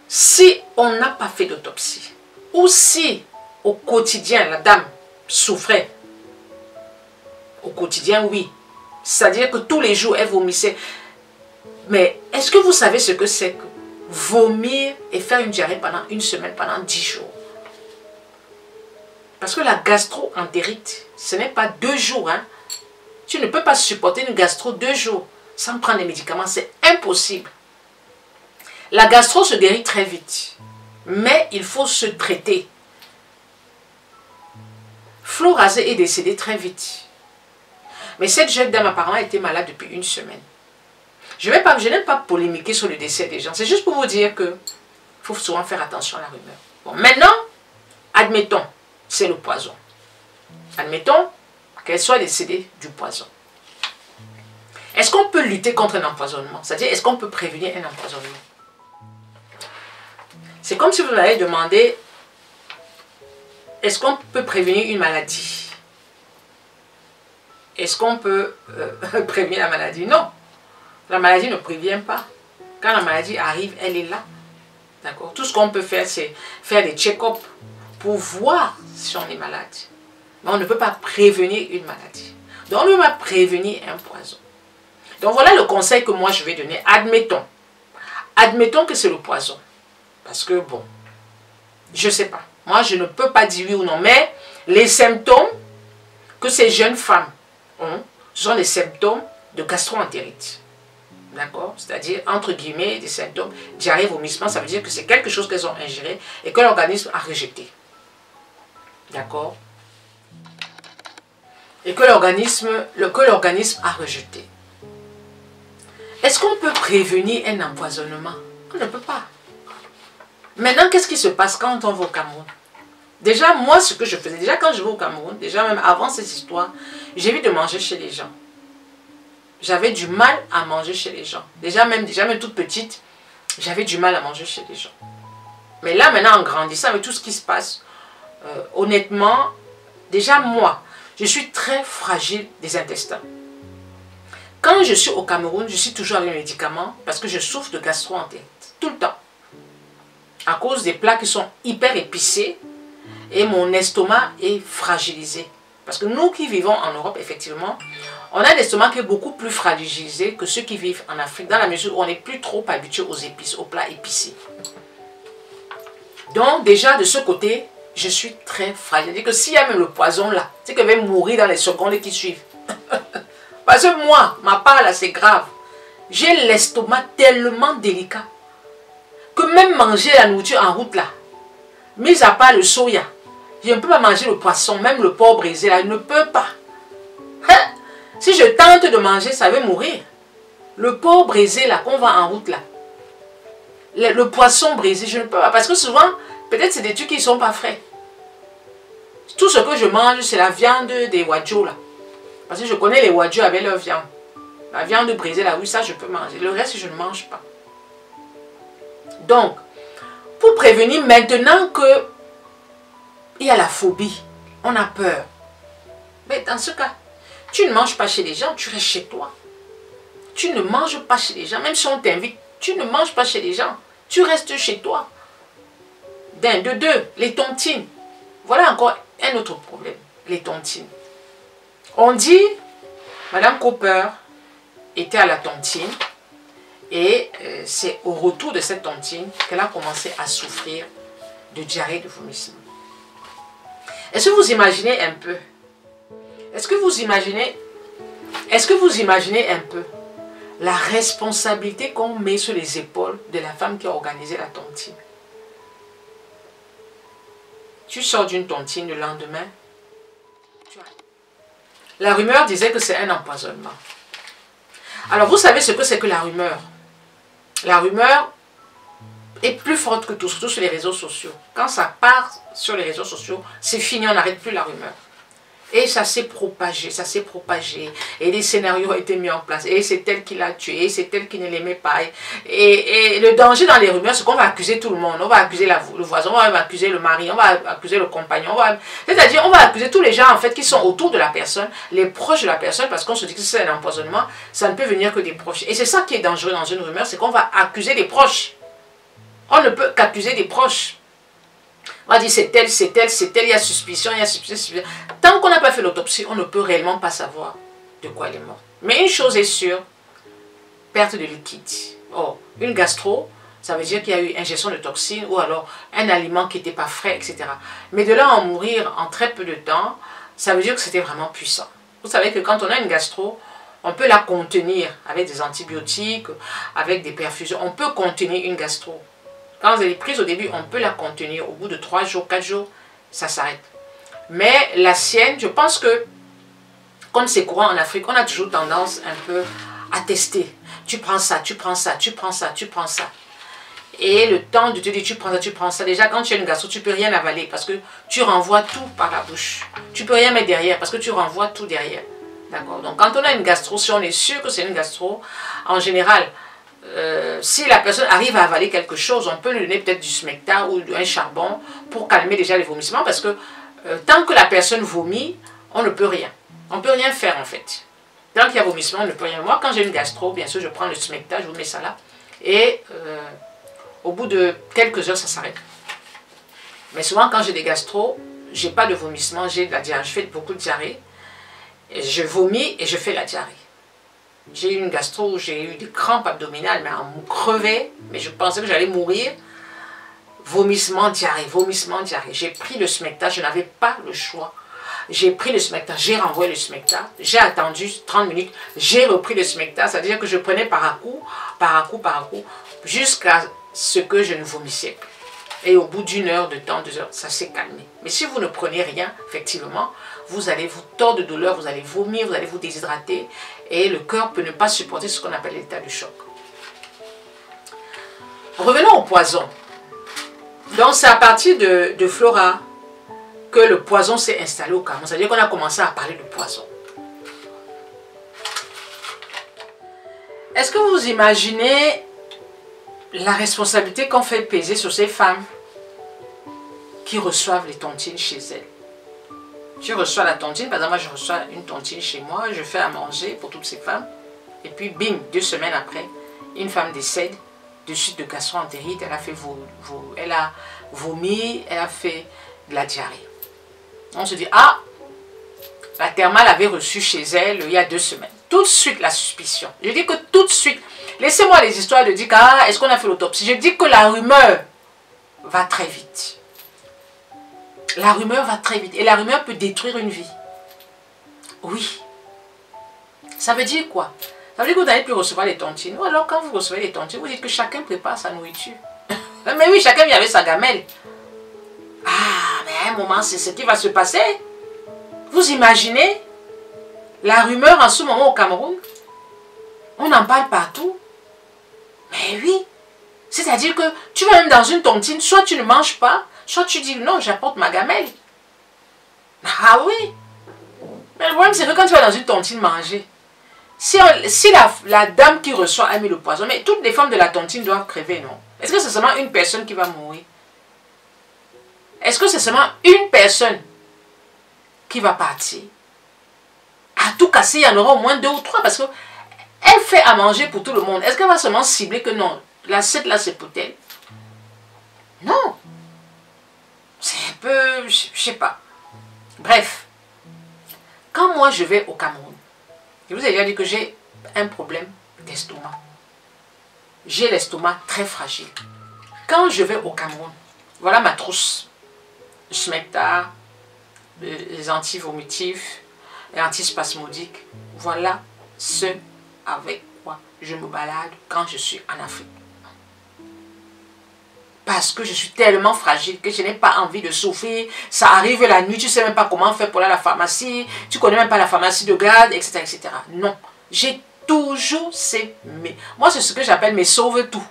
si on n'a pas fait d'autopsie, ou si au quotidien, la dame souffrait, au quotidien, oui. C'est-à-dire que tous les jours, elle vomissait. Mais est-ce que vous savez ce que c'est que vomir et faire une diarrhée pendant une semaine, pendant 10 jours? Parce que la gastro-entérite, ce n'est pas 2 jours. Hein. Tu ne peux pas supporter une gastro 2 jours sans prendre des médicaments. C'est impossible. La gastro se guérit très vite. Mais il faut se traiter. Flo Rasé est décédée très vite. Mais cette jeune dame apparemment était malade depuis 1 semaine. Je n'aime pas polémiquer sur le décès des gens. C'est juste pour vous dire que faut souvent faire attention à la rumeur. Bon, maintenant, admettons, c'est le poison. Admettons qu'elle soit décédée du poison. Est-ce qu'on peut lutter contre un empoisonnement? C'est-à-dire, est-ce qu'on peut prévenir un empoisonnement? C'est comme si vous m'avez demandé, est-ce qu'on peut prévenir une maladie? est-ce qu'on peut prévenir la maladie? Non. La maladie ne prévient pas. Quand la maladie arrive, elle est là. D'accord? Tout ce qu'on peut faire, c'est faire des check-up pour voir si on est malade. Mais on ne peut pas prévenir une maladie. Donc, on ne peut pas prévenir un poison. Donc, voilà le conseil que moi, je vais donner. Admettons. Admettons que c'est le poison. Parce que, bon, je ne sais pas. Moi, je ne peux pas dire oui ou non. Mais les symptômes que ces jeunes femmes ont, ce sont les symptômes de gastro-entérite. D'accord? C'est-à-dire, entre guillemets, des symptômes diarrhée, vomissement. Ça veut dire que c'est quelque chose qu'elles ont ingéré et que l'organisme a rejeté. D'accord? Et que l'organisme a rejeté. Est-ce qu'on peut prévenir un empoisonnement? On ne peut pas. Maintenant, qu'est-ce qui se passe quand on va au Cameroun? Déjà, moi, ce que je faisais, déjà quand je vais au Cameroun, déjà même avant cette histoire, j'évite de manger chez les gens. J'avais du mal à manger chez les gens. Déjà même toute petite, j'avais du mal à manger chez les gens. Mais là, maintenant, en grandissant, avec tout ce qui se passe, honnêtement, déjà moi, je suis très fragile des intestins. Quand je suis au Cameroun, je suis toujours avec les médicaments parce que je souffre de gastro-entérite. Tout le temps. À cause des plats qui sont hyper épicés et mon estomac est fragilisé. Parce que nous qui vivons en Europe, effectivement, on a un estomac qui est beaucoup plus fragilisé que ceux qui vivent en Afrique, dans la mesure où on n'est plus trop habitué aux épices, aux plats épicés. Donc déjà de ce côté, je suis très fragile. C'est-à-dire que s'il y a même le poison là, c'est que je vais mourir dans les secondes qui suivent. Parce que moi, ma part là, c'est grave. J'ai l'estomac tellement délicat que même manger la nourriture en route là, mis à part le soya, je ne peux pas manger le poisson, même le porc brisé là, je ne peux pas. Hein? Si je tente de manger, ça va mourir. Le porc brisé là, qu'on va en route là, le poisson brisé, je ne peux pas. Parce que souvent, peut-être c'est des trucs qui ne sont pas frais. Tout ce que je mange, c'est la viande des wadjo là. Parce que je connais les wadjo avec leur viande. La viande brisée là, oui, ça je peux manger. Le reste, je ne mange pas. Donc, pour prévenir maintenant que il y a la phobie, on a peur. Mais dans ce cas, tu ne manges pas chez les gens, tu restes chez toi. Tu ne manges pas chez les gens, même si on t'invite, tu ne manges pas chez les gens, tu restes chez toi. D'un, de deux, les tontines. Voilà encore un autre problème, les tontines. On dit, Madame Cooper était à la tontine et c'est au retour de cette tontine qu'elle a commencé à souffrir de diarrhée, de vomissement. Est-ce que vous imaginez un peu? Est-ce que vous imaginez un peu la responsabilité qu'on met sur les épaules de la femme qui a organisé la tontine? Tu sors d'une tontine le lendemain. La rumeur disait que c'est un empoisonnement. Alors vous savez ce que c'est que la rumeur? La rumeur est plus forte que tout, surtout sur les réseaux sociaux. Quand ça part sur les réseaux sociaux, c'est fini, on n'arrête plus la rumeur. Et ça s'est propagé, et des scénarios ont été mis en place, et c'est elle qui l'a tué, et c'est elle qui ne l'aimait pas. Et le danger dans les rumeurs, c'est qu'on va accuser tout le monde. On va accuser le voisin, on va accuser le mari, on va accuser le compagnon. C'est-à-dire, on va accuser tous les gens en fait qui sont autour de la personne, les proches de la personne, parce qu'on se dit que c'est un empoisonnement, ça ne peut venir que des proches. Et c'est ça qui est dangereux dans une rumeur, c'est qu'on va accuser les proches. On ne peut qu'accuser des proches. On va dire c'est tel, il y a suspicion, Tant qu'on n'a pas fait l'autopsie, on ne peut réellement pas savoir de quoi elle est morte. Mais une chose est sûre, perte de liquide. Oh, une gastro, ça veut dire qu'il y a eu ingestion de toxines ou alors un aliment qui n'était pas frais, etc. Mais de là à en mourir en très peu de temps, ça veut dire que c'était vraiment puissant. Vous savez que quand on a une gastro, on peut la contenir avec des antibiotiques, avec des perfusions. On peut contenir une gastro. Quand elle est prise au début, on peut la contenir. Au bout de 3 jours, 4 jours, ça s'arrête. Mais la sienne, je pense que, comme c'est courant en Afrique, on a toujours tendance un peu à tester. Tu prends ça, tu prends ça, tu prends ça, tu prends ça. Et le temps de te dire tu prends ça, tu prends ça. Déjà, quand tu as une gastro, tu ne peux rien avaler parce que tu renvoies tout par la bouche. Tu ne peux rien mettre derrière parce que tu renvoies tout derrière. D'accord? Donc, quand on a une gastro, si on est sûr que c'est une gastro, en général, si la personne arrive à avaler quelque chose, on peut lui donner peut-être du smecta ou un charbon pour calmer déjà les vomissements parce que tant que la personne vomit, on ne peut rien. On ne peut rien faire en fait. Tant qu'il y a vomissement, on ne peut rien. Moi, quand j'ai une gastro, bien sûr, je prends le smecta, je vous mets ça là. Et au bout de quelques heures, ça s'arrête. Mais souvent, quand j'ai des gastro, je n'ai pas de vomissement, j'ai de la diarrhée. Je fais beaucoup de diarrhée. Et je vomis et je fais la diarrhée. J'ai eu une gastro où j'ai eu des crampes abdominales, mais on me crevait. Mais je pensais que j'allais mourir. Vomissement, diarrhée, vomissement, diarrhée. J'ai pris le smecta, je n'avais pas le choix. J'ai pris le smecta, j'ai renvoyé le smecta, j'ai attendu 30 minutes, j'ai repris le smecta, c'est-à-dire que je prenais par à coup, jusqu'à ce que je ne vomissais plus. Et au bout d'une heure de temps, 2 heures, ça s'est calmé. Mais si vous ne prenez rien, effectivement, vous allez vous tordre de douleur, vous allez vomir, vous allez vous déshydrater, et le cœur peut ne pas supporter ce qu'on appelle l'état de choc. Revenons au poison. Donc c'est à partir de Flora que le poison s'est installé au Cameroun. C'est-à-dire qu'on a commencé à parler de poison. Est-ce que vous imaginez la responsabilité qu'on fait peser sur ces femmes qui reçoivent les tontines chez elles? Je reçois la tontine, par exemple, moi je reçois une tontine chez moi, je fais à manger pour toutes ces femmes. Et puis bim, 2 semaines après, une femme décède de suite de gastro-entérite, elle a fait elle a vomi, elle a fait de la diarrhée. On se dit, ah, la thermale avait reçu chez elle il y a 2 semaines. Tout de suite, la suspicion. Je dis que tout de suite, laissez-moi les histoires de dire, ah, est-ce qu'on a fait l'autopsie? Je dis que la rumeur va très vite. La rumeur va très vite. Et la rumeur peut détruire une vie. Oui. Ça veut dire quoi? Ça veut dire que vous n'allez plus recevoir les tontines. Ou alors, quand vous recevez les tontines, vous dites que chacun prépare sa nourriture. Mais oui, chacun vient avec sa gamelle. Ah, mais à un moment, c'est ce qui va se passer. Vous imaginez la rumeur en ce moment au Cameroun? On en parle partout. Mais oui. C'est-à-dire que tu vas même dans une tontine, soit tu ne manges pas, soit tu dis non, j'apporte ma gamelle. Ah oui. Mais le problème, c'est que quand tu vas dans une tontine manger, si la dame qui reçoit a mis le poison, mais toutes les femmes de la tontine doivent crever, non? Est-ce que c'est seulement une personne qui va mourir? Est-ce que c'est seulement une personne qui va partir? À tout casser, il y en aura au moins 2 ou 3 parce qu'elle fait à manger pour tout le monde. Est-ce qu'elle va seulement cibler que non, l'assiette là c'est pour elle? Non. C'est un peu, je sais pas. Bref, quand moi je vais au Cameroun, je vous ai déjà dit que j'ai un problème d'estomac. J'ai l'estomac très fragile. Quand je vais au Cameroun, voilà ma trousse. Smecta, les antivomitifs, les antispasmodiques. Voilà ce avec quoi je me balade quand je suis en Afrique. Parce que je suis tellement fragile que je n'ai pas envie de souffrir. Ça arrive la nuit, tu ne sais même pas comment faire pour aller à la pharmacie. Tu ne connais même pas la pharmacie de garde, etc. etc. Non, j'ai toujours ces... Moi, c'est ce que j'appelle mes sauve-tout.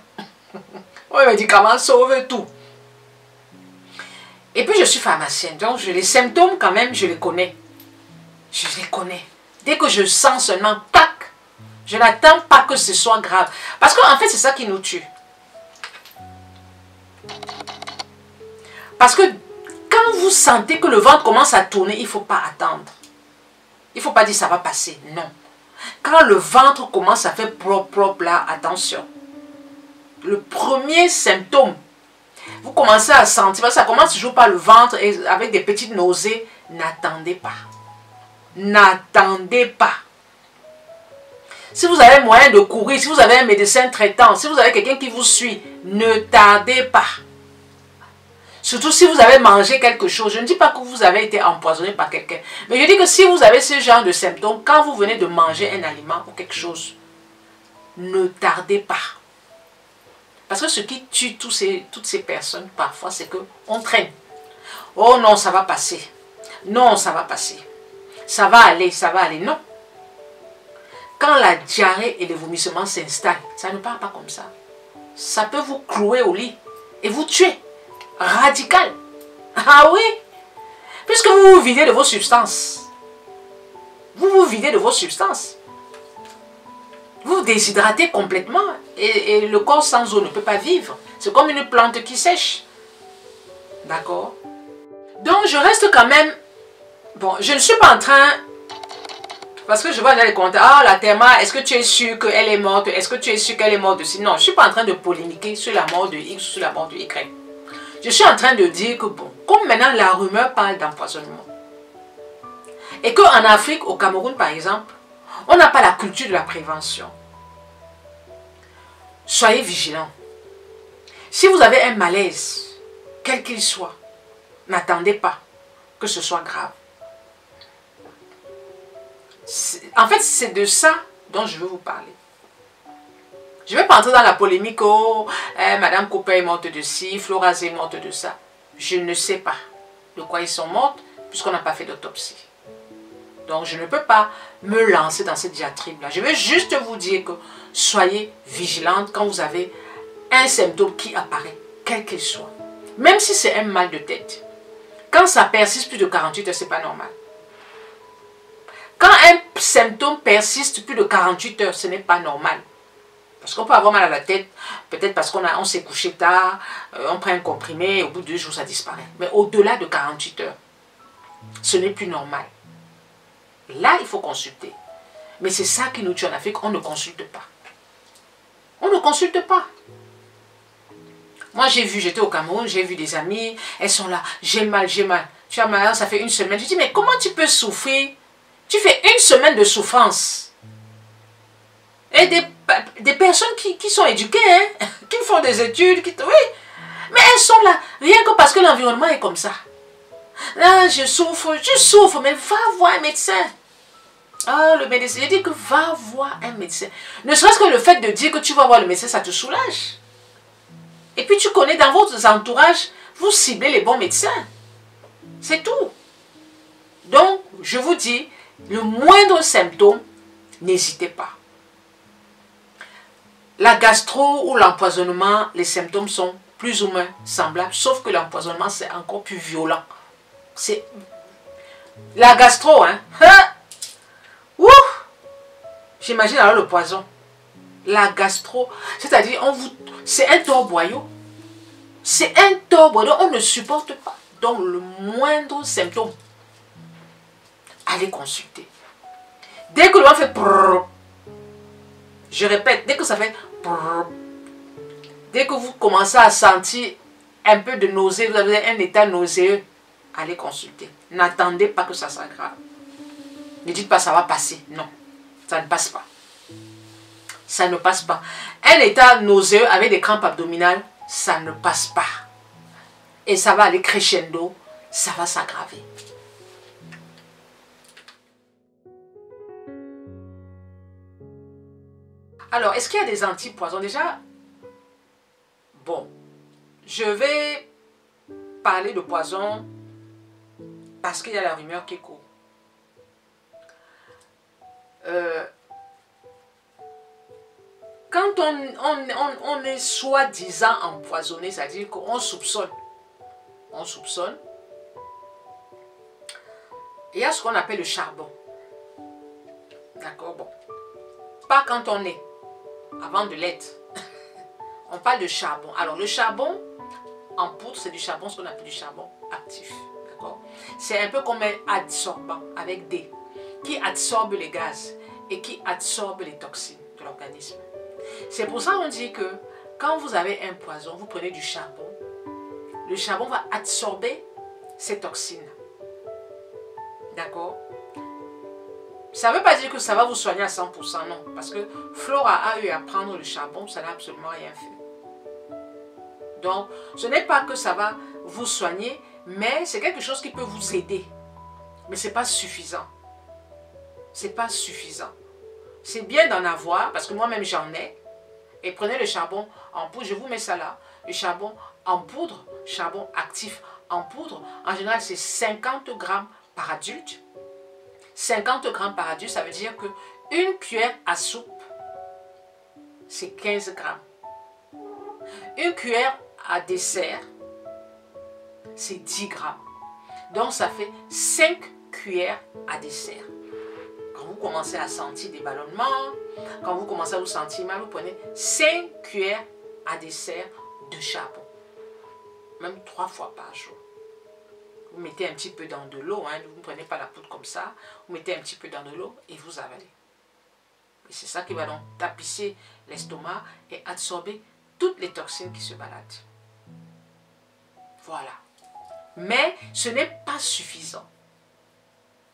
Les médicaments sauve-tout. Et puis, je suis pharmacienne. Donc, les symptômes, quand même, je les connais. Je les connais. Dès que je sens seulement, tac, je n'attends pas que ce soit grave. Parce qu'en fait, c'est ça qui nous tue. Parce que quand vous sentez que le ventre commence à tourner, il ne faut pas attendre. Il ne faut pas dire ça va passer. Non. Quand le ventre commence à faire propre là, attention. Le premier symptôme, vous commencez à sentir, ça commence toujours par le ventre et avec des petites nausées. N'attendez pas. N'attendez pas. Si vous avez moyen de courir, si vous avez un médecin traitant, si vous avez quelqu'un qui vous suit, ne tardez pas. Surtout si vous avez mangé quelque chose. Je ne dis pas que vous avez été empoisonné par quelqu'un. Mais je dis que si vous avez ce genre de symptômes, quand vous venez de manger un aliment ou quelque chose, ne tardez pas. Parce que ce qui tue toutes ces personnes, parfois, c'est qu'on traîne. Oh non, ça va passer. Non, ça va passer. Ça va aller, ça va aller. Non. Quand la diarrhée et le vomissement s'installent, ça ne part pas comme ça. Ça peut vous clouer au lit et vous tuer. Radical. Ah oui. Puisque vous vous videz de vos substances. Vous vous videz de vos substances. Vous vous déshydratez complètement. Et le corps sans eau ne peut pas vivre. C'est comme une plante qui sèche. D'accord? Donc je reste quand même... Bon, je ne suis pas en train Parce que je vois dans les commentaires, ah la Thelma, est-ce que tu es sûr qu'elle est morte? Est-ce que tu es sûr qu'elle est morte aussi? Non, je ne suis pas en train de polémiquer sur la mort de X ou sur la mort de Y. Je suis en train de dire que bon, comme maintenant la rumeur parle d'empoisonnement, et qu'en Afrique, au Cameroun par exemple, on n'a pas la culture de la prévention. Soyez vigilants. Si vous avez un malaise, quel qu'il soit, n'attendez pas que ce soit grave. En fait, c'est de ça dont je veux vous parler. Je ne vais pas entrer dans la polémique, oh, Madame Cooper est morte de ci, Flora est morte de ça. Je ne sais pas de quoi ils sont mortes, puisqu'on n'a pas fait d'autopsie. Donc, je ne peux pas me lancer dans cette diatribe-là. Je veux juste vous dire que soyez vigilante quand vous avez un symptôme qui apparaît, quel qu'il soit. Même si c'est un mal de tête. Quand ça persiste plus de 48 heures, ce n'est pas normal. Quand un symptôme persiste plus de 48 heures, ce n'est pas normal. Parce qu'on peut avoir mal à la tête, peut-être parce qu'on s'est couché tard, on prend un comprimé, et au bout de 2 jours, ça disparaît. Mais au-delà de 48 heures, ce n'est plus normal. Là, il faut consulter. Mais c'est ça qui nous tue en Afrique, on ne consulte pas. On ne consulte pas. Moi, j'ai vu, j'étais au Cameroun, j'ai vu des amis, elles sont là, j'ai mal, j'ai mal. Tu as mal, ça fait 1 semaine. Je dis, mais comment tu peux souffrir? Tu fais 1 semaine de souffrance. Et des personnes qui sont éduquées, hein, qui font des études, oui. Mais elles sont là, rien que parce que l'environnement est comme ça. Là, je souffre, tu souffres, mais va voir un médecin. Ah, le médecin, je dis que va voir un médecin. Ne serait-ce que le fait de dire que tu vas voir le médecin, ça te soulage. Et puis tu connais dans votre entourage, vous ciblez les bons médecins. C'est tout. Donc, je vous dis, le moindre symptôme, n'hésitez pas. La gastro ou l'empoisonnement, les symptômes sont plus ou moins semblables, sauf que l'empoisonnement, c'est encore plus violent. C'est la gastro, hein. Ouh! J'imagine alors le poison. La gastro, c'est-à-dire, c'est un torboyau. C'est un torboyau, on ne supporte pas. Donc, le moindre symptôme, allez consulter. Dès que le vent fait prrr, je répète, dès que ça fait prrr, dès que vous commencez à sentir un peu de nausée, vous avez un état nauséeux, allez consulter. N'attendez pas que ça s'aggrave. Ne dites pas ça va passer. Non, ça ne passe pas. Ça ne passe pas. Un état nauséeux avec des crampes abdominales, ça ne passe pas. Et ça va aller crescendo, ça va s'aggraver. Alors, est-ce qu'il y a des antipoisons? Déjà, bon, je vais parler de poison parce qu'il y a la rumeur qui court. Quand on est soi-disant empoisonné, c'est-à-dire qu'on soupçonne. On soupçonne. Il y a ce qu'on appelle le charbon. D'accord, bon. Pas quand on est, avant de l'être. On parle de charbon. Alors, le charbon, en poudre, c'est du charbon, ce qu'on appelle du charbon actif. D'accord? C'est un peu comme un adsorbant, avec D, qui absorbe les gaz et qui absorbe les toxines de l'organisme. C'est pour ça qu'on dit que quand vous avez un poison, vous prenez du charbon. Le charbon va absorber ces toxines. D'accord? Ça ne veut pas dire que ça va vous soigner à 100%, non. Parce que Flora a eu à prendre le charbon, ça n'a absolument rien fait. Donc, ce n'est pas que ça va vous soigner, mais c'est quelque chose qui peut vous aider. Mais ce n'est pas suffisant. Ce n'est pas suffisant. C'est bien d'en avoir, parce que moi-même j'en ai. Et prenez le charbon en poudre, je vous mets ça là. Le charbon en poudre, charbon actif en poudre, en général c'est 50 grammes par adulte. 50 grammes par adulte, ça veut dire que une cuillère à soupe, c'est 15 grammes. Une cuillère à dessert, c'est 10 grammes. Donc ça fait 5 cuillères à dessert. Quand vous commencez à sentir des ballonnements, quand vous commencez à vous sentir mal, vous prenez 5 cuillères à dessert de charbon. Même 3 fois par jour. Vous mettez un petit peu dans de l'eau, hein, vous ne prenez pas la poudre comme ça. Vous mettez un petit peu dans de l'eau et vous avalez. Et c'est ça qui va donc tapisser l'estomac et absorber toutes les toxines qui se baladent. Voilà. Mais ce n'est pas suffisant.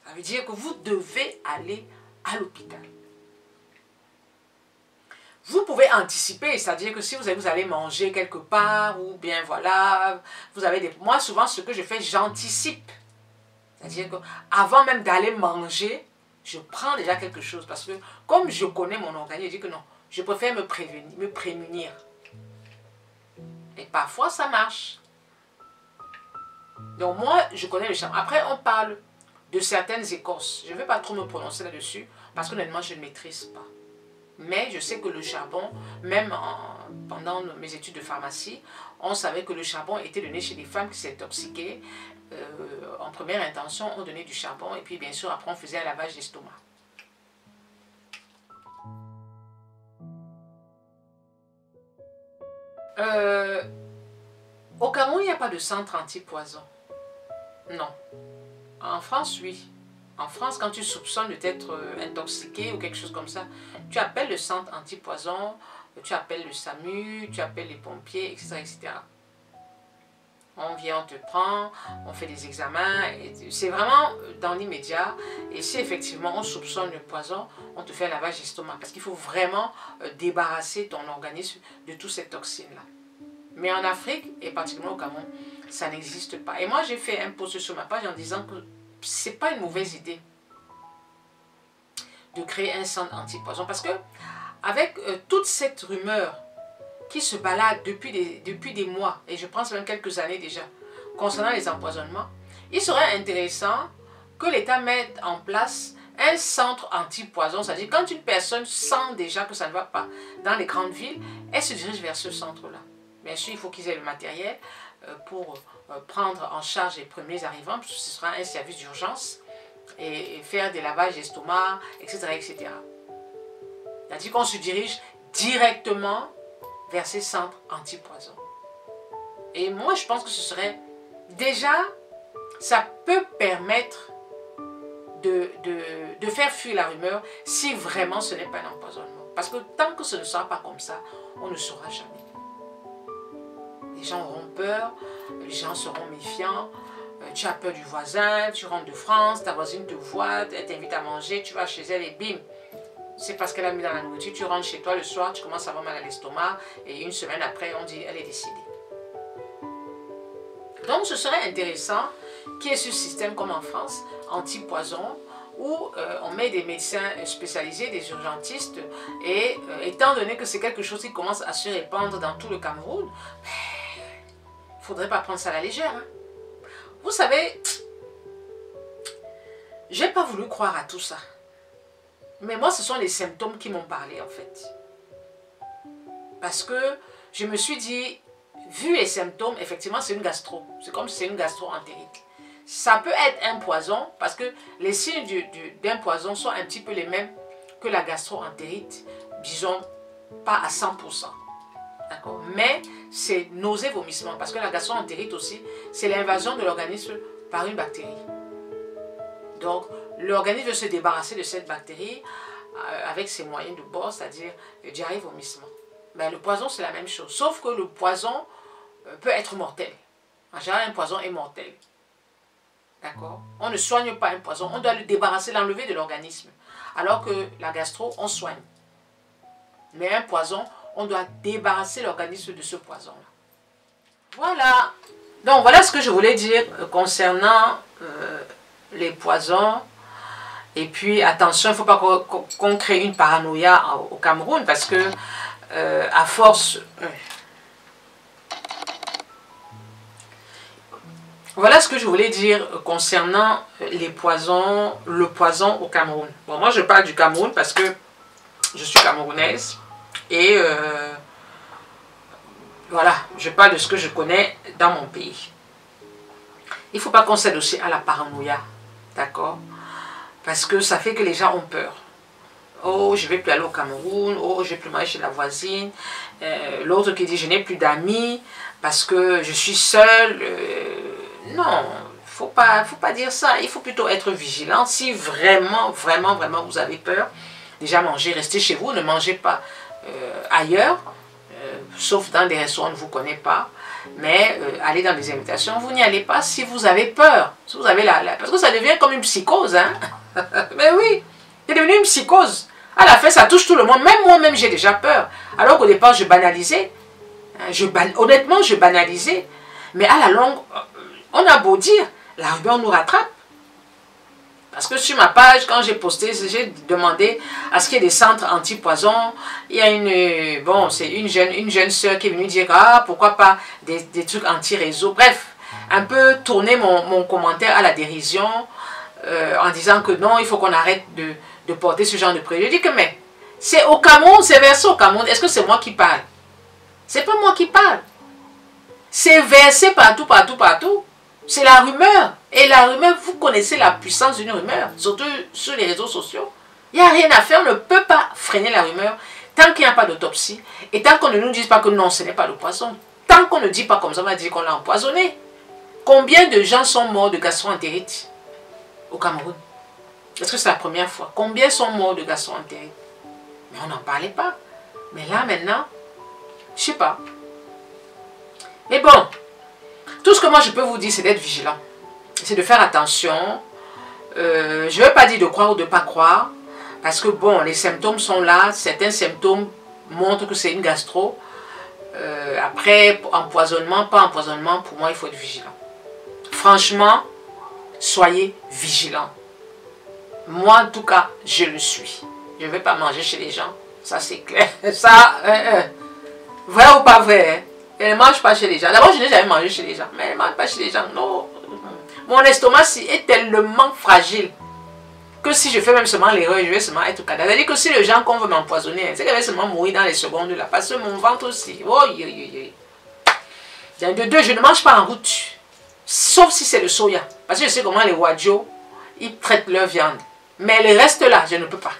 Ça veut dire que vous devez aller à l'hôpital. Vous pouvez anticiper, c'est-à-dire que si vous allez manger quelque part, ou bien voilà, vous avez des... Moi, souvent, ce que je fais, j'anticipe. C'est-à-dire qu'avant même d'aller manger, je prends déjà quelque chose. Parce que comme je connais mon organisme, je dis que non, je préfère me prémunir. Et parfois, ça marche. Donc moi, je connais le charbon. Après, on parle de certaines écorces. Je ne vais pas trop me prononcer là-dessus, parce que honnêtement, je ne maîtrise pas. Mais je sais que le charbon, même pendant mes études de pharmacie, on savait que le charbon était donné chez des femmes qui s'étaient intoxiquées. En première intention, on donnait du charbon et puis bien sûr, après, on faisait un lavage d'estomac. Au Cameroun, il n'y a pas de centre anti-poison. Non. En France, oui. En France, quand tu soupçonnes d'être intoxiqué ou quelque chose comme ça, tu appelles le centre anti-poison, tu appelles le SAMU, tu appelles les pompiers, etc., etc. On vient, on te prend, on fait des examens, c'est vraiment dans l'immédiat. Et si effectivement on soupçonne le poison, on te fait un lavage d'estomac. Parce qu'il faut vraiment débarrasser ton organisme de toutes ces toxines-là. Mais en Afrique, et particulièrement au Cameroun, ça n'existe pas. Et moi, j'ai fait un post sur ma page en disant que c'est pas une mauvaise idée de créer un centre anti-poison. Parce que avec toute cette rumeur qui se balade depuis des mois, et je pense même quelques années déjà, concernant les empoisonnements, il serait intéressant que l'État mette en place un centre anti-poison. C'est-à-dire quand une personne sent déjà que ça ne va pas dans les grandes villes, elle se dirige vers ce centre-là. Bien sûr, il faut qu'ils aient le matériel pour prendre en charge les premiers arrivants, puisque ce sera un service d'urgence, et faire des lavages d'estomac, etc., etc. C'est-à-dire qu'on se dirige directement vers ces centres anti-poison. Et moi, je pense que ce serait... Déjà, ça peut permettre de faire fuir la rumeur si vraiment ce n'est pas un empoisonnement. Parce que tant que ce ne sera pas comme ça, on ne saura jamais. Les gens auront peur, les gens seront méfiants. Tu as peur du voisin, tu rentres de France, ta voisine te voit, elle t'invite à manger, tu vas chez elle et bim. C'est parce qu'elle a mis dans la nourriture, tu rentres chez toi le soir, tu commences à avoir mal à l'estomac et une semaine après, on dit elle est décédée. Donc ce serait intéressant qu'il y ait ce système comme en France, anti-poison, où on met des médecins spécialisés, des urgentistes, et étant donné que c'est quelque chose qui commence à se répandre dans tout le Cameroun, il ne faudrait pas prendre ça à la légère. Hein. Vous savez, je n'ai pas voulu croire à tout ça. Mais moi, ce sont les symptômes qui m'ont parlé, en fait. Parce que je me suis dit, vu les symptômes, effectivement, c'est une gastro. C'est comme si c'est une gastro-entérite. Ça peut être un poison, parce que les signes d'un poison sont un petit peu les mêmes que la gastro-entérite. Disons, pas à 100%. D'accord? Mais c'est nausée, vomissement. Parce que la gastro-entérite aussi, c'est l'invasion de l'organisme par une bactérie. Donc, l'organisme veut se débarrasser de cette bactérie avec ses moyens de bord, c'est-à-dire diarrhée, vomissement. Ben, le poison, c'est la même chose. Sauf que le poison peut être mortel. En général, un poison est mortel. D'accord? On ne soigne pas un poison. On doit le débarrasser, l'enlever de l'organisme. Alors que la gastro, on soigne. Mais un poison, on doit débarrasser l'organisme de ce poison-là. Voilà. Donc, voilà ce que je voulais dire concernant les poisons. Et puis, attention, il ne faut pas qu'on crée une paranoïa au Cameroun parce que, à force... Voilà ce que je voulais dire concernant les poisons, le poison au Cameroun. Bon, moi, je parle du Cameroun parce que je suis camerounaise. Et voilà, je parle de ce que je connais dans mon pays. Il ne faut pas qu'on cède aussi à la paranoïa. D'accord? Parce que ça fait que les gens ont peur. Oh, je ne vais plus aller au Cameroun. Oh, je ne vais plus manger chez la voisine. L'autre qui dit, je n'ai plus d'amis parce que je suis seule. Non, faut pas dire ça. Il faut plutôt être vigilant. Si vraiment, vraiment, vraiment vous avez peur, déjà mangez, restez chez vous, ne mangez pas ailleurs, sauf dans des restaurants que vous ne connaissez pas. Mais allez dans des invitations, vous n'y allez pas si vous avez peur. Si vous avez parce que ça devient comme une psychose. Hein? Mais oui, c'est devenu une psychose. À la fin, ça touche tout le monde. Même moi-même, j'ai déjà peur. Alors qu'au départ, je banalisais. Honnêtement, je banalisais. Mais à la longue, on a beau dire, la rumeur nous rattrape. Parce que sur ma page, quand j'ai posté, j'ai demandé à ce qu'il y ait des centres anti-poison. Il y a c'est une jeune sœur qui est venue dire, ah, pourquoi pas des trucs anti-réseau. Bref, un peu tourner mon commentaire à la dérision en disant que non, il faut qu'on arrête de porter ce genre de préjugés. Je dis que mais, c'est au Cameroun, c'est versé au Cameroun. Est-ce que c'est moi qui parle? C'est pas moi qui parle. C'est versé partout, partout, partout. C'est la rumeur. Et la rumeur, vous connaissez la puissance d'une rumeur, surtout sur les réseaux sociaux. Il n'y a rien à faire, on ne peut pas freiner la rumeur tant qu'il n'y a pas d'autopsie. Et tant qu'on ne nous dise pas que non, ce n'est pas le poisson. Tant qu'on ne dit pas comme ça, on va dire qu'on l'a empoisonné. Combien de gens sont morts de gastro-entérite au Cameroun? Est-ce que c'est la première fois? Combien sont morts de gastro-entérite? Mais on n'en parlait pas. Mais là, maintenant, je ne sais pas. Mais bon, tout ce que moi je peux vous dire, c'est d'être vigilant. C'est de faire attention. Je ne veux pas dire de croire ou de ne pas croire. Parce que bon, les symptômes sont là. Certains symptômes montrent que c'est une gastro. Après, empoisonnement, pas empoisonnement, pour moi, il faut être vigilant. Franchement, soyez vigilants. Moi, en tout cas, je le suis. Je ne vais pas manger chez les gens. Ça, c'est clair. Ça, vrai ou pas vrai, hein? Elle ne mange pas chez les gens. D'abord, je n'ai jamais mangé chez les gens. Mais elle ne mange pas chez les gens. Non. Mon estomac est tellement fragile que si je fais même seulement l'erreur, je vais seulement être cadavre. C'est-à-dire que si les gens qu'on veut m'empoisonner, c'est qu'elle va seulement mourir dans les secondes là. Parce que mon ventre aussi. Oh, de deux, je ne mange pas en route. Sauf si c'est le soya. Parce que je sais comment les Wadjo, ils traitent leur viande. Mais le reste là, je ne peux pas.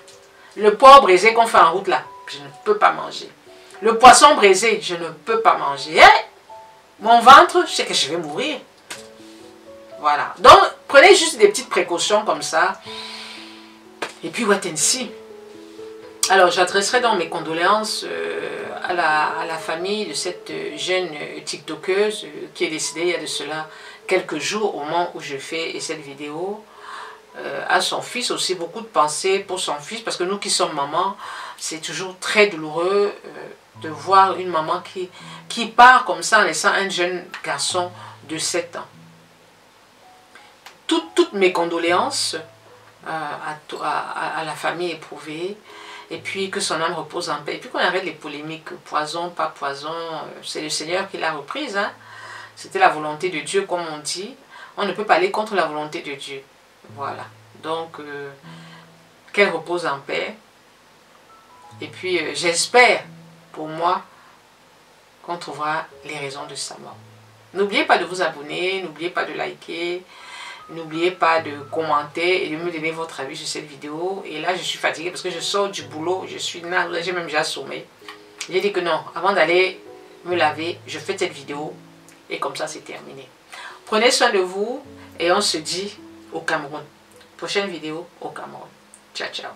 Le porc braisé qu'on fait en route là, je ne peux pas manger. Le poisson braisé, je ne peux pas manger. Mon ventre, je sais que je vais mourir. Voilà. Donc, prenez juste des petites précautions comme ça. Et puis, wait and see. Alors, j'adresserai donc mes condoléances à la famille de cette jeune TikTokeuse qui est décédée il y a de cela quelques jours au moment où je fais cette vidéo. À son fils aussi, beaucoup de pensées pour son fils. Parce que nous qui sommes mamans, c'est toujours très douloureux de voir une maman qui part comme ça en laissant un jeune garçon de 7 ans. Toutes mes condoléances à la famille éprouvée. Et puis que son âme repose en paix. Et puis qu'on arrête les polémiques, poison, pas poison. C'est le Seigneur qui l'a reprise. Hein. C'était la volonté de Dieu, comme on dit. On ne peut pas aller contre la volonté de Dieu. Voilà. Donc, qu'elle repose en paix. Et puis, j'espère, pour moi, qu'on trouvera les raisons de sa mort. N'oubliez pas de vous abonner, n'oubliez pas de liker, n'oubliez pas de commenter et de me donner votre avis sur cette vidéo. Et là, je suis fatiguée parce que je sors du boulot, je suis navrée, j'ai même déjà assommé. J'ai dit que non, avant d'aller me laver, je fais cette vidéo et comme ça, c'est terminé. Prenez soin de vous et on se dit au Cameroun. Prochaine vidéo au Cameroun. Ciao, ciao.